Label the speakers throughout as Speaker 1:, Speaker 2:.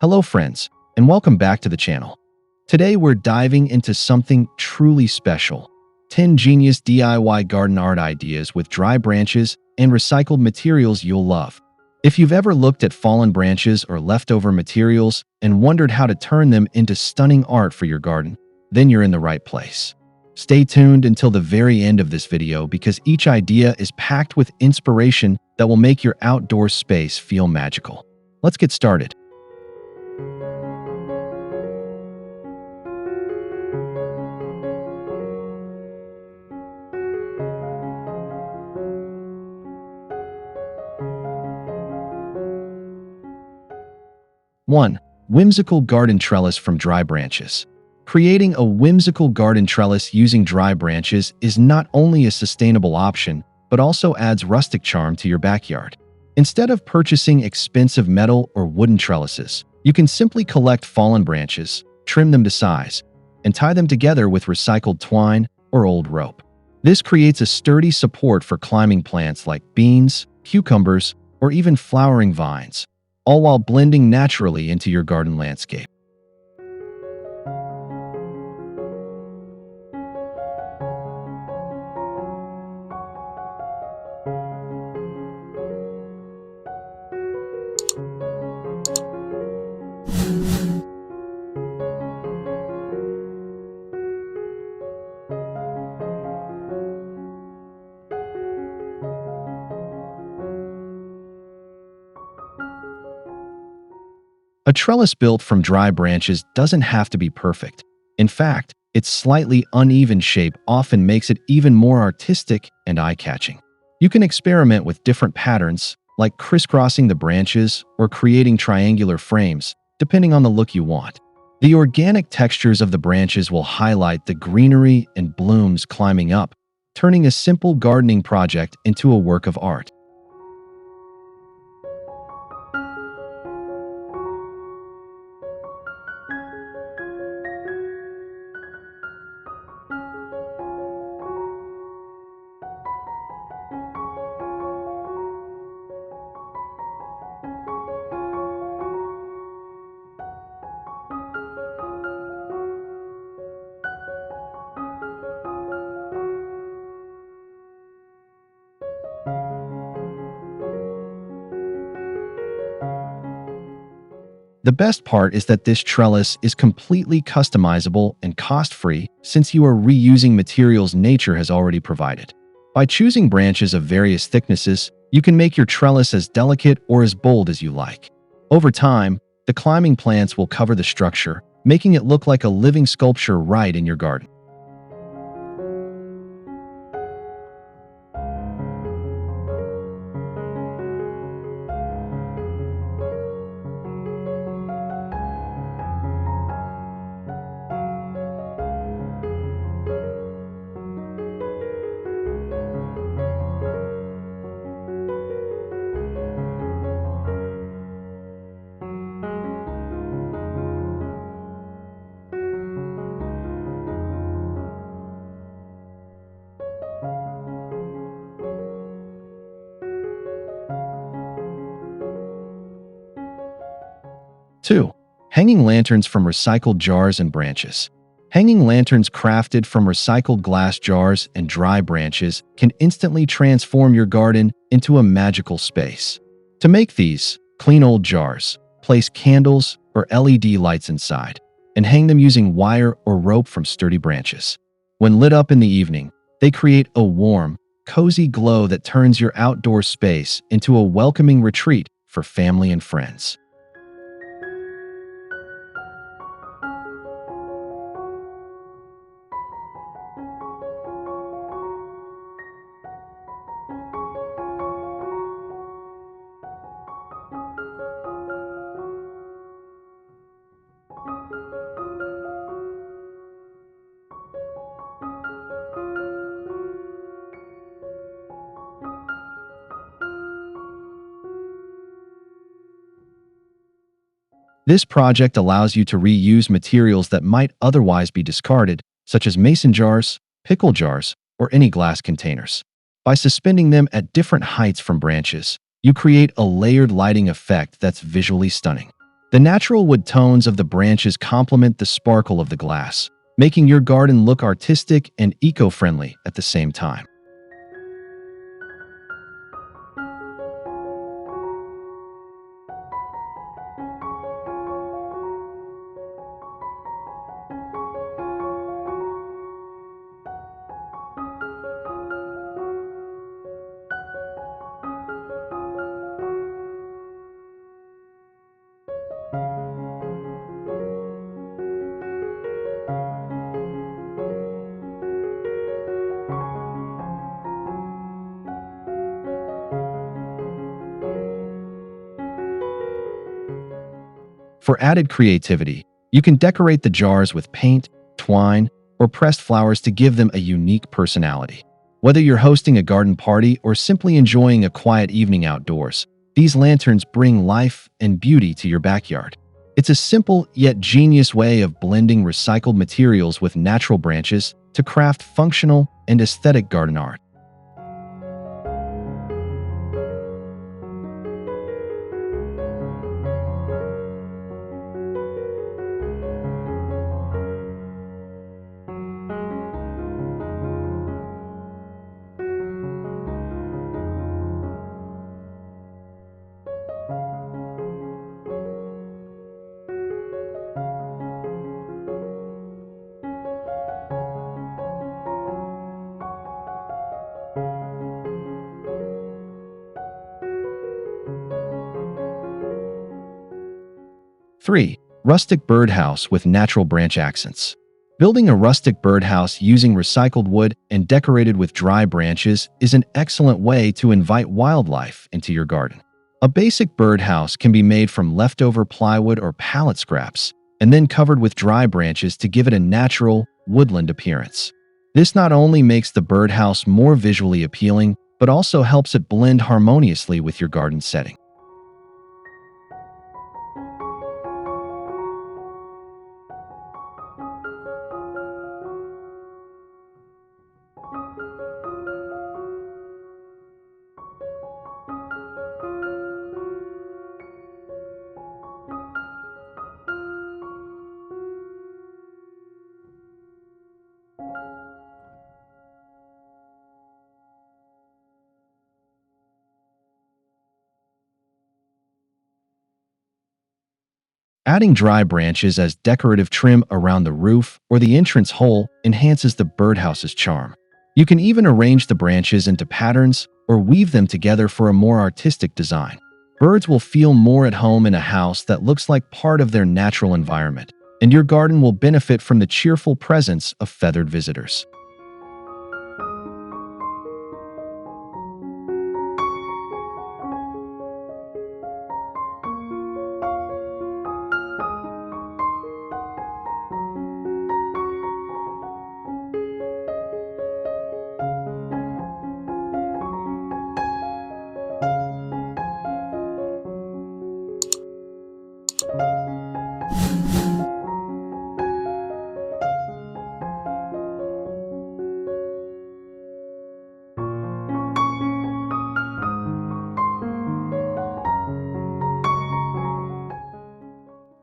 Speaker 1: Hello friends, and welcome back to the channel. Today we're diving into something truly special. 10 genius DIY garden art ideas with dry branches and recycled materials you'll love. If you've ever looked at fallen branches or leftover materials and wondered how to turn them into stunning art for your garden, then you're in the right place. Stay tuned until the very end of this video because each idea is packed with inspiration that will make your outdoor space feel magical. Let's get started. One, whimsical garden trellis from dry branches. Creating a whimsical garden trellis using dry branches is not only a sustainable option, but also adds rustic charm to your backyard. Instead of purchasing expensive metal or wooden trellises, you can simply collect fallen branches, trim them to size, and tie them together with recycled twine or old rope. This creates a sturdy support for climbing plants like beans, cucumbers, or even flowering vines, all while blending naturally into your garden landscape. A trellis built from dry branches doesn't have to be perfect. In fact, its slightly uneven shape often makes it even more artistic and eye-catching. You can experiment with different patterns, like crisscrossing the branches or creating triangular frames, depending on the look you want. The organic textures of the branches will highlight the greenery and blooms climbing up, turning a simple gardening project into a work of art. The best part is that this trellis is completely customizable and cost-free since you are reusing materials nature has already provided. By choosing branches of various thicknesses, you can make your trellis as delicate or as bold as you like. Over time, the climbing plants will cover the structure, making it look like a living sculpture right in your garden. 2. Hanging lanterns from recycled jars and branches. Hanging lanterns crafted from recycled glass jars and dry branches can instantly transform your garden into a magical space. To make these, clean old jars, place candles or LED lights inside, and hang them using wire or rope from sturdy branches. When lit up in the evening, they create a warm, cozy glow that turns your outdoor space into a welcoming retreat for family and friends. 'This project allows you to reuse materials that might otherwise be discarded, such as mason jars, pickle jars, or any glass containers. By suspending them at different heights from branches, you create a layered lighting effect that's visually stunning. The natural wood tones of the branches complement the sparkle of the glass, making your garden look artistic and eco-friendly at the same time. For added creativity, you can decorate the jars with paint, twine, or pressed flowers to give them a unique personality. Whether you're hosting a garden party or simply enjoying a quiet evening outdoors, these lanterns bring life and beauty to your backyard. It's a simple yet genius way of blending recycled materials with natural branches to craft functional and aesthetic garden art. 3. Rustic birdhouse with natural branch accents. Building a rustic birdhouse using recycled wood and decorated with dry branches is an excellent way to invite wildlife into your garden. A basic birdhouse can be made from leftover plywood or pallet scraps, and then covered with dry branches to give it a natural, woodland appearance. This not only makes the birdhouse more visually appealing, but also helps it blend harmoniously with your garden setting. Adding dry branches as decorative trim around the roof or the entrance hole enhances the birdhouse's charm. You can even arrange the branches into patterns or weave them together for a more artistic design. Birds will feel more at home in a house that looks like part of their natural environment, and your garden will benefit from the cheerful presence of feathered visitors.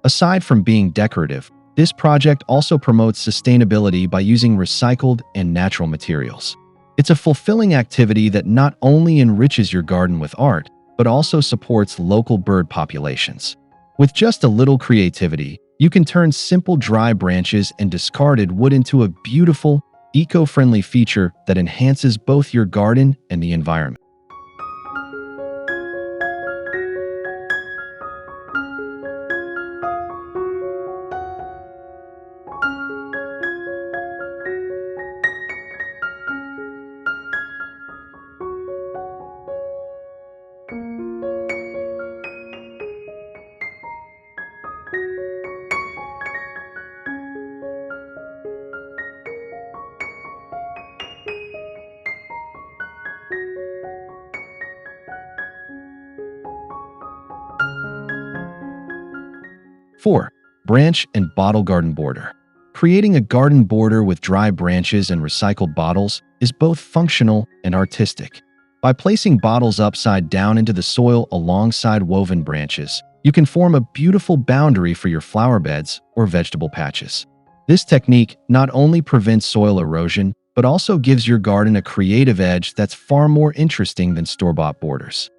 Speaker 1: 'Aside from being decorative, this project also promotes sustainability by using recycled and natural materials. It's a fulfilling activity that not only enriches your garden with art, but also supports local bird populations. With just a little creativity, you can turn simple dry branches and discarded wood into a beautiful, eco-friendly feature that enhances both your garden and the environment. 4. Branch and bottle garden border. Creating a garden border with dry branches and recycled bottles is both functional and artistic. By placing bottles upside down into the soil alongside woven branches, You can form a beautiful boundary for your flower beds or vegetable patches. This technique not only prevents soil erosion, but also gives your garden a creative edge that's far more interesting than store-bought borders.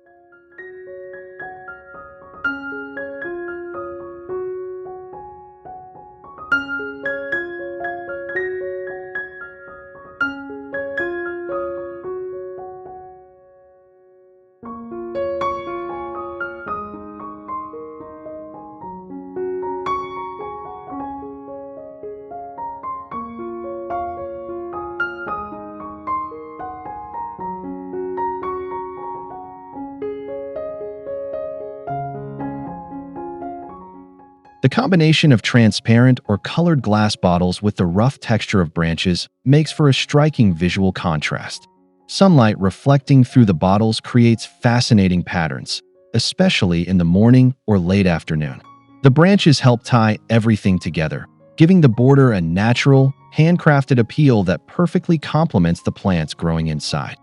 Speaker 1: The combination of transparent or colored glass bottles with the rough texture of branches makes for a striking visual contrast. Sunlight reflecting through the bottles creates fascinating patterns, especially in the morning or late afternoon. The branches help tie everything together, giving the border a natural, handcrafted appeal that perfectly complements the plants growing inside.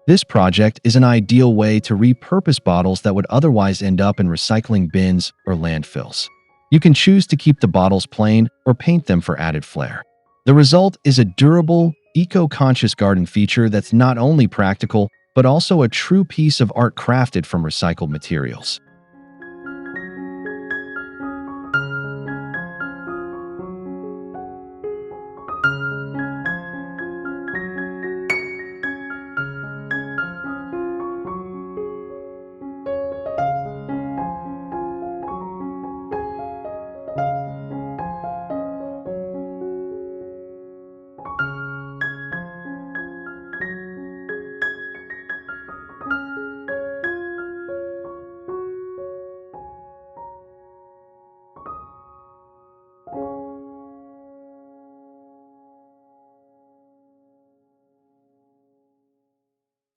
Speaker 1: 'This project is an ideal way to repurpose bottles that would otherwise end up in recycling bins or landfills. You can choose to keep the bottles plain or paint them for added flair. The result is a durable, eco-conscious garden feature that's not only practical, but also a true piece of art crafted from recycled materials.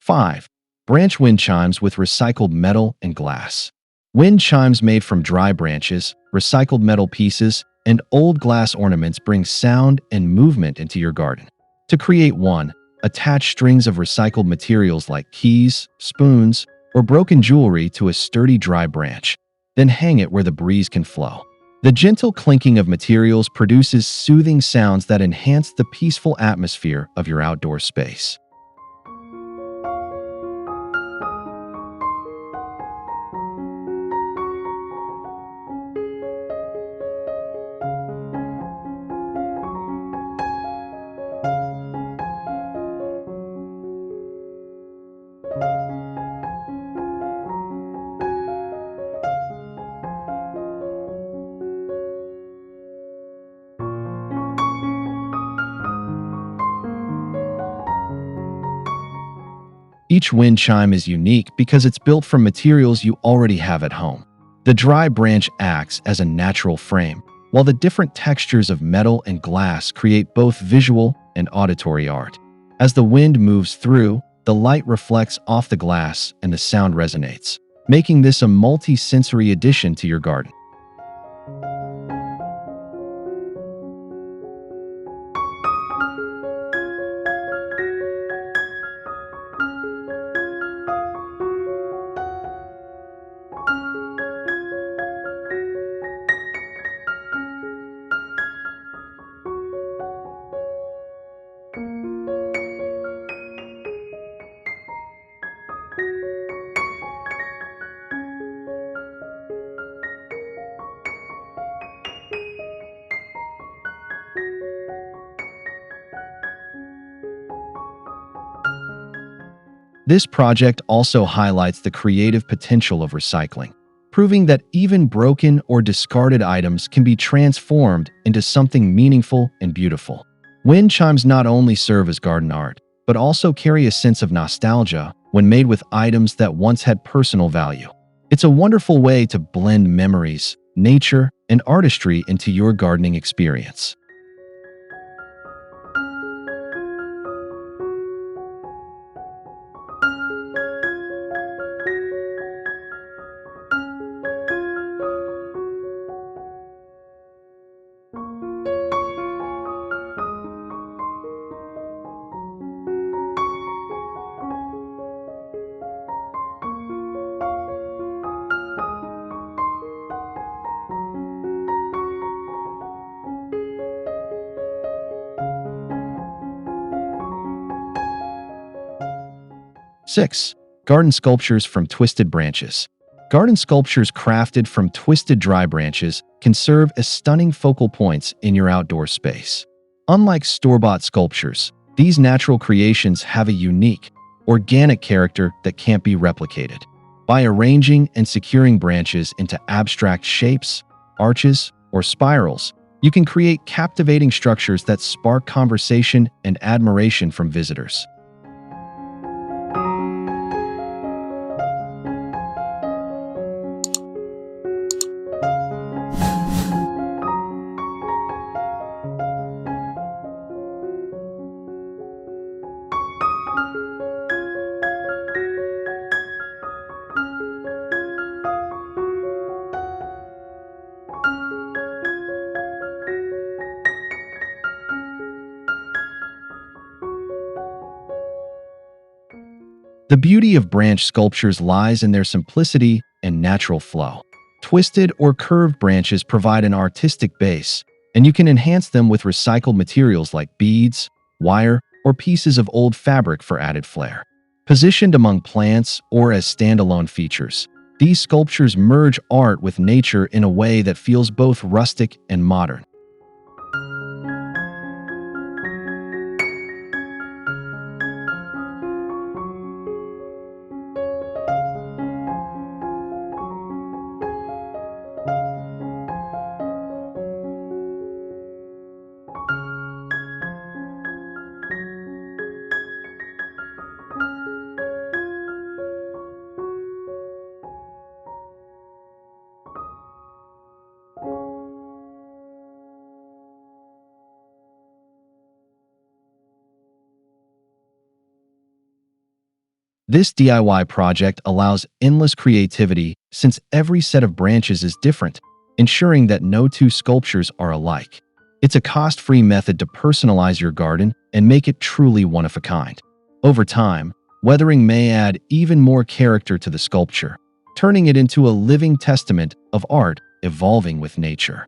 Speaker 1: 5. Branch wind chimes with recycled metal and glass. Wind chimes made from dry branches, recycled metal pieces, and old glass ornaments bring sound and movement into your garden. To create one, attach strings of recycled materials like keys, spoons, or broken jewelry to a sturdy dry branch. Then hang it where the breeze can flow. The gentle clinking of materials produces soothing sounds that enhance the peaceful atmosphere of your outdoor space. 'Each wind chime is unique because it's built from materials you already have at home. The dry branch acts as a natural frame, while the different textures of metal and glass create both visual and auditory art. As the wind moves through, the light reflects off the glass and the sound resonates, making this a multi-sensory addition to your garden. This project also highlights the creative potential of recycling, proving that even broken or discarded items can be transformed into something meaningful and beautiful. Wind chimes not only serve as garden art, but also carry a sense of nostalgia when made with items that once had personal value. It's a wonderful way to blend memories, nature, and artistry into your gardening experience. 6. Garden sculptures from twisted branches. Garden sculptures crafted from twisted dry branches can serve as stunning focal points in your outdoor space. Unlike store-bought sculptures, these natural creations have a unique, organic character that can't be replicated. By arranging and securing branches into abstract shapes, arches, or spirals, you can create captivating structures that spark conversation and admiration from visitors. The beauty of branch sculptures lies in their simplicity and natural flow. Twisted or curved branches provide an artistic base, and you can enhance them with recycled materials like beads, wire, or pieces of old fabric for added flair. Positioned among plants or as standalone features, these sculptures merge art with nature in a way that feels both rustic and modern. This DIY project allows endless creativity since every set of branches is different, ensuring that no two sculptures are alike. It's a cost-free method to personalize your garden and make it truly one of a kind. Over time, weathering may add even more character to the sculpture, turning it into a living testament of art evolving with nature.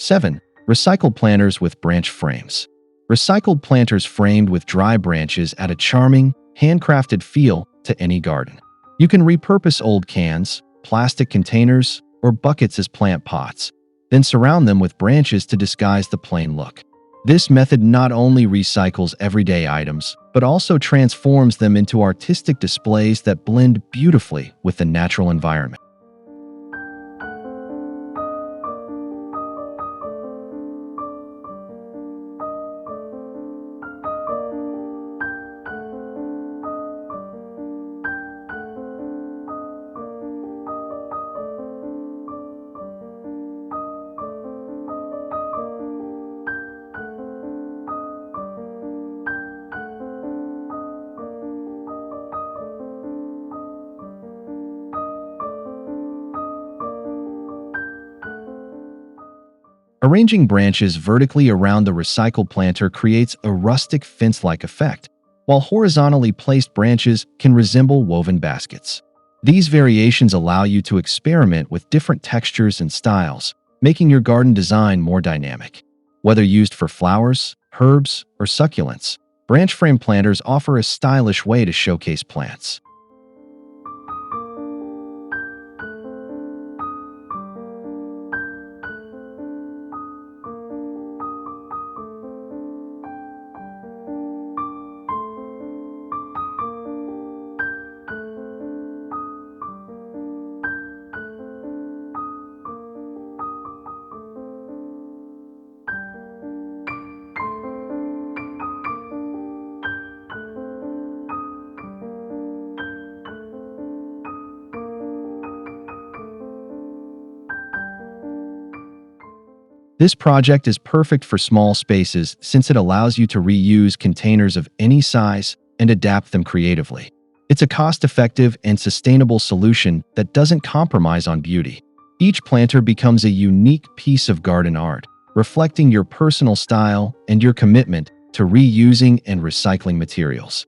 Speaker 1: 7. Recycled planters with branch frames. Recycled planters framed with dry branches add a charming, handcrafted feel to any garden. You can repurpose old cans, plastic containers, or buckets as plant pots, then surround them with branches to disguise the plain look. This method not only recycles everyday items, but also transforms them into artistic displays that blend beautifully with the natural environment. Arranging branches vertically around the recycled planter creates a rustic fence-like effect, while horizontally placed branches can resemble woven baskets. These variations allow you to experiment with different textures and styles, making your garden design more dynamic. Whether used for flowers, herbs, or succulents, branch frame planters offer a stylish way to showcase plants. 'This project is perfect for small spaces since it allows you to reuse containers of any size and adapt them creatively. It's a cost-effective and sustainable solution that doesn't compromise on beauty. Each planter becomes a unique piece of garden art, reflecting your personal style and your commitment to reusing and recycling materials.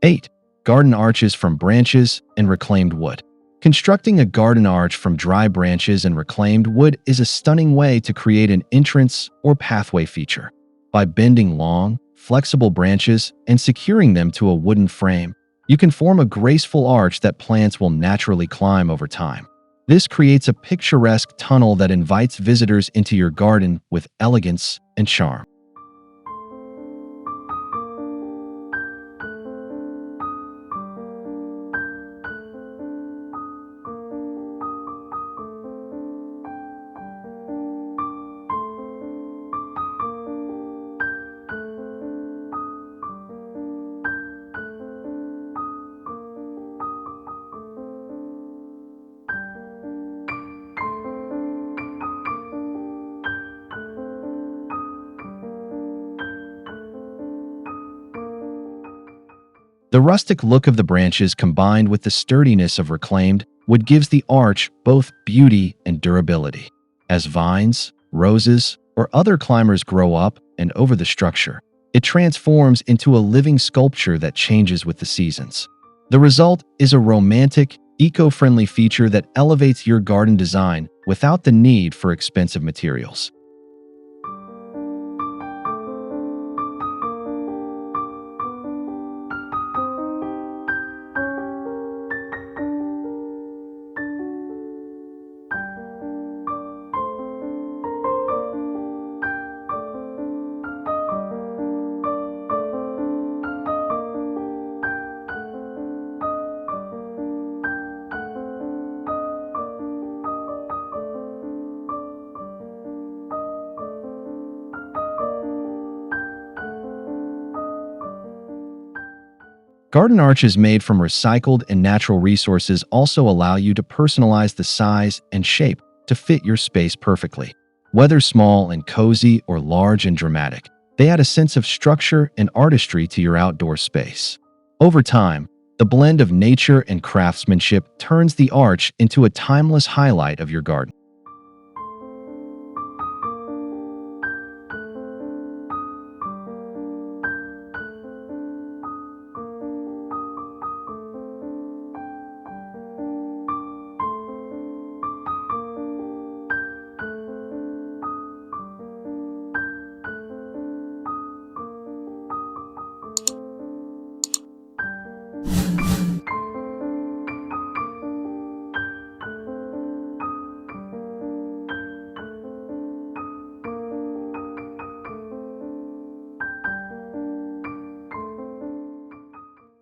Speaker 1: 8. Garden arches from branches and reclaimed wood. Constructing a garden arch from dry branches and reclaimed wood is a stunning way to create an entrance or pathway feature. By bending long, flexible branches and securing them to a wooden frame, you can form a graceful arch that plants will naturally climb over time. This creates a picturesque tunnel that invites visitors into your garden with elegance and charm. 'The rustic look of the branches combined with the sturdiness of reclaimed wood gives the arch both beauty and durability. As vines, roses, or other climbers grow up and over the structure, it transforms into a living sculpture that changes with the seasons. The result is a romantic, eco-friendly feature that elevates your garden design without the need for expensive materials. 'Garden arches made from recycled and natural resources also allow you to personalize the size and shape to fit your space perfectly. Whether small and cozy or large and dramatic, they add a sense of structure and artistry to your outdoor space. Over time, the blend of nature and craftsmanship turns the arch into a timeless highlight of your garden.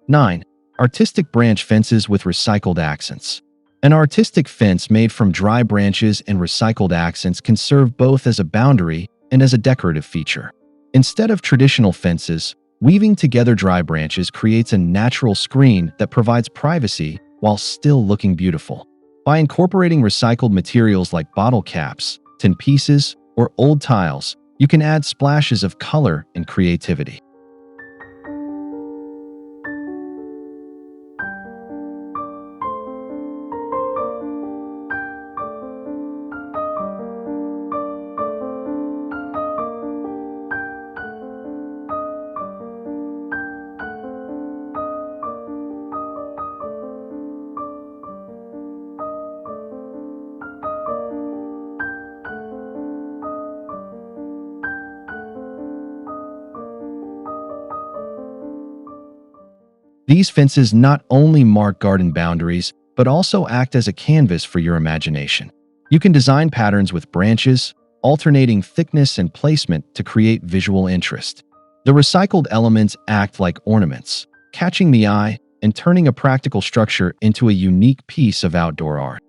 Speaker 1: 9. Artistic branch fences with recycled accents. An artistic fence made from dry branches and recycled accents can serve both as a boundary and as a decorative feature. Instead of traditional fences, weaving together dry branches creates a natural screen that provides privacy while still looking beautiful. By incorporating recycled materials like bottle caps, tin pieces, or old tiles, you can add splashes of color and creativity. These fences not only mark garden boundaries, but also act as a canvas for your imagination. You can design patterns with branches, alternating thickness and placement to create visual interest. The recycled elements act like ornaments, catching the eye and turning a practical structure into a unique piece of outdoor art.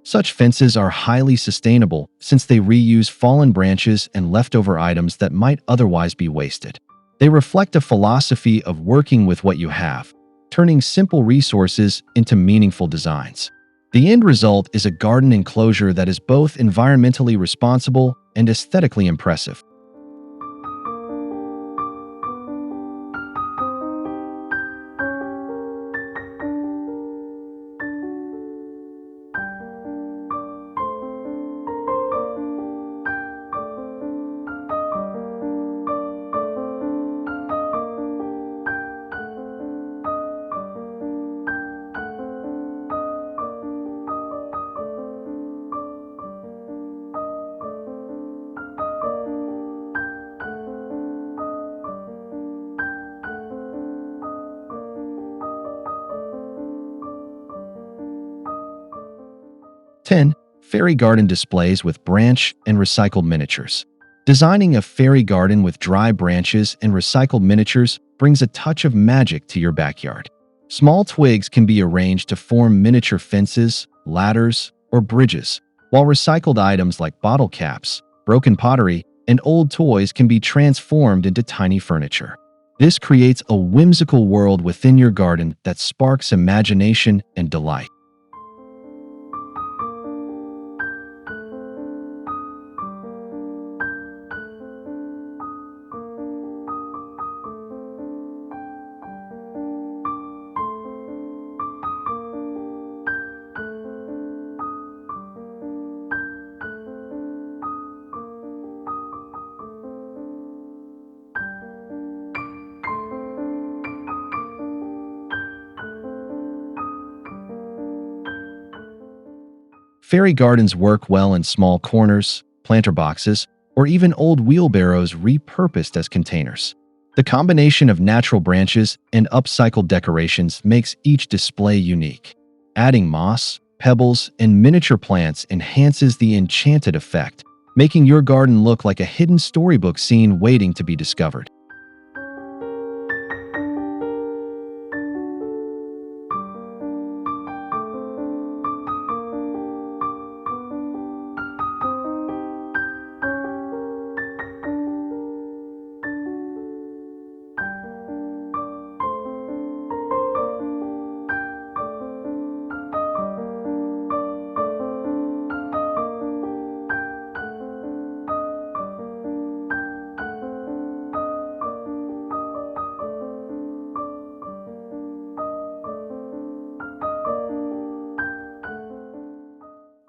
Speaker 1: Such fences are highly sustainable since they reuse fallen branches and leftover items that might otherwise be wasted. They reflect a philosophy of working with what you have, turning simple resources into meaningful designs. The end result is a garden enclosure that is both environmentally responsible and aesthetically impressive. Ten, fairy garden displays with branch and recycled miniatures. Designing a fairy garden with dry branches and recycled miniatures brings a touch of magic to your backyard. Small twigs can be arranged to form miniature fences, ladders, or bridges, while recycled items like bottle caps, broken pottery, and old toys can be transformed into tiny furniture. This creates a whimsical world within your garden that sparks imagination and delight. Fairy gardens work well in small corners, planter boxes, or even old wheelbarrows repurposed as containers. The combination of natural branches and upcycled decorations makes each display unique. Adding moss, pebbles, and miniature plants enhances the enchanted effect, making your garden look like a hidden storybook scene waiting to be discovered.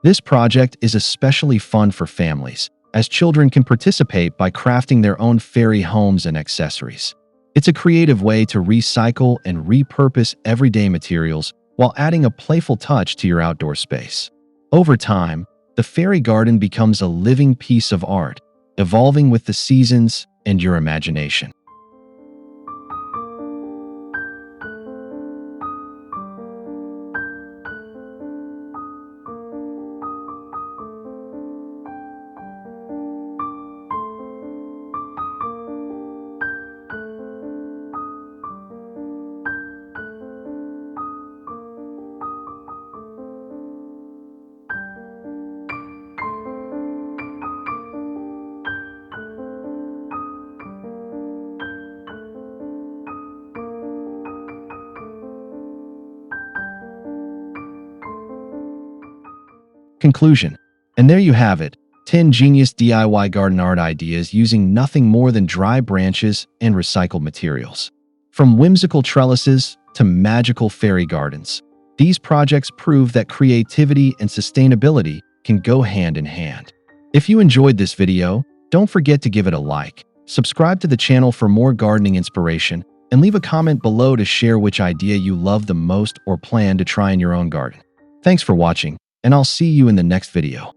Speaker 1: This project is especially fun for families, as children can participate by crafting their own fairy homes and accessories. It's a creative way to recycle and repurpose everyday materials while adding a playful touch to your outdoor space. Over time, the fairy garden becomes a living piece of art, evolving with the seasons and your imagination. Conclusion. And there you have it, 10 genius DIY garden art ideas using nothing more than dry branches and recycled materials. From whimsical trellises to magical fairy gardens, these projects prove that creativity and sustainability can go hand in hand. If you enjoyed this video, don't forget to give it a like, subscribe to the channel for more gardening inspiration, and leave a comment below to share which idea you love the most or plan to try in your own garden. Thanks for watching, and I'll see you in the next video.